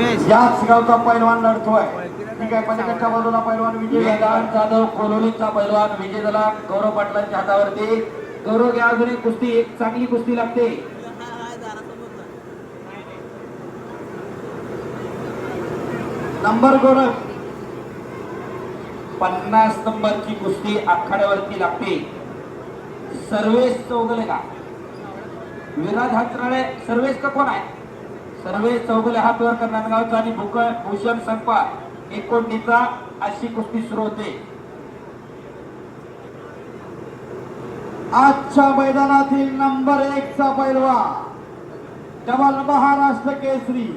याच गावचा पैलवान लढतोय. ठीक आहे, पलीकडच्या बाजूला पैलवान विजय वेदांत जाधव कोलोलीचा पैलवान विजय झाला. गौरव पाटलांच्या हातावरती गौरव घ्या. अजून एक कुस्ती, एक चांगली कुस्ती लागते. नंबर गौरव 50 नंबरची कुस्ती आखाड्यावरती लागते. सर्वेश चौगले का विराज हातराळे? सर्वेश का कोण आहे? सर्वेश चौगले हात वर करणार गावचा आणि भूषण संपा 19चा अशी कुस्ती सुरू होते. आजच्या मैदानातील नंबर 1 चा पैलवान, डबल महाराष्ट्र केसरी,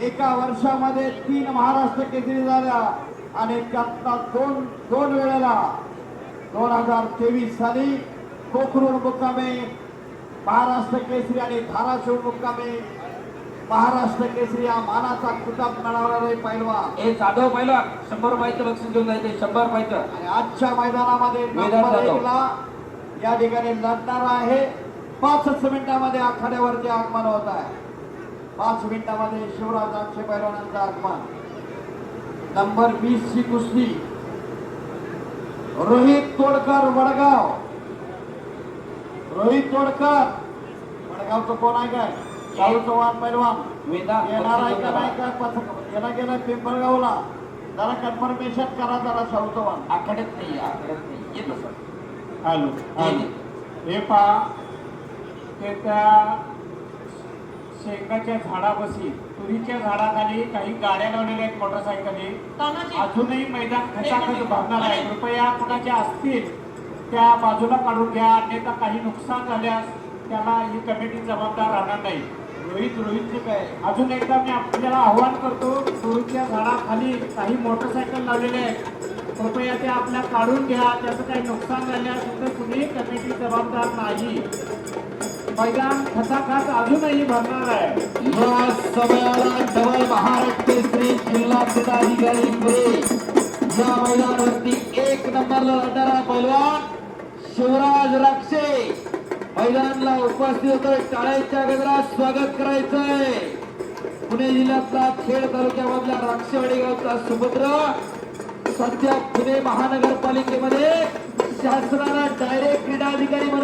एका वर्षामध्ये 3 महाराष्ट्र केसरी झाल्या आणि त्यातला दोन वेळेला 2023 साली कोकरूड मुक्कामे महाराष्ट्र केसरी आणि धाराशिव मुक्कामे महाराष्ट्र केसरी या मानाचा किताब मिळवणारे पैलवान हे जाधव पैलवान 100 रुपयाचं बक्षीस घेऊन जायचे. 100 रुपयाचं. आणि आजच्या मैदानामध्ये नंबर 1 ला या ठिकाणी लढणार आहे. 5 मिनिटांमध्ये आखाड्यावरती आगमन होत आहे. 5 मिनिटांमध्ये शिवराज अक्षय पैलवानांचं आगमन. नंबर 20 ची कुस्ती रोहित तोडकर वडगाव. रोहित तोडकर वडगावचं कोण आहे काय? शाहू चव्हाण पैलवान वेदांत येणार आहे का नाही काय? गेला गेला पिंपळगावला. जरा कन्फर्मेशन करा जरा शाहू चव्हाण. आखाड्यात नाही, आखाड्यात नाही येत सर. हॅलो हे पहा, ते त्या शेंगाच्या झाडापाशी तुरीच्या झाडाखाली काही गाड्या लावलेल्या आहेत मोटरसायकली. अजूनही मैदान खचाखच भरणार आहे. कृपया कुणाच्या असतील त्या बाजूला काढून घ्या, अन्यथा काही नुकसान झाल्यास त्याला ही कमिटी जबाबदार राहणार नाही. रोहितचे काय? अजून एकदा मी आपल्याला आव्हान करतो, तुरीच्या झाडाखाली काही मोटरसायकल लावलेले आहेत, कृपया ते आपल्या काढून घ्या. त्याचं काही नुकसान झाल्यास तर कुणी कमिटी जबाबदार नाही. मैदान खचाखच अजूनही भरणार आहे. या समयाला डबल महाराष्ट्र केसरी जिल्हा पदाधिकारी पुरे या मैदानावरती 1 नंबरला लढणारा पैलवान शिवराज राक्षे मैदानाला उपस्थित होतोय. टाळ्यांच्या गजरात स्वागत करायचंय. पुणे जिल्ह्यातला खेड तालुक्यामधल्या राक्षेवाडी गावचा सुपुत्र सध्या पुणे महानगरपालिकेमध्ये शासनाला डायरेक्ट क्रीडा अधिकारी म्हणून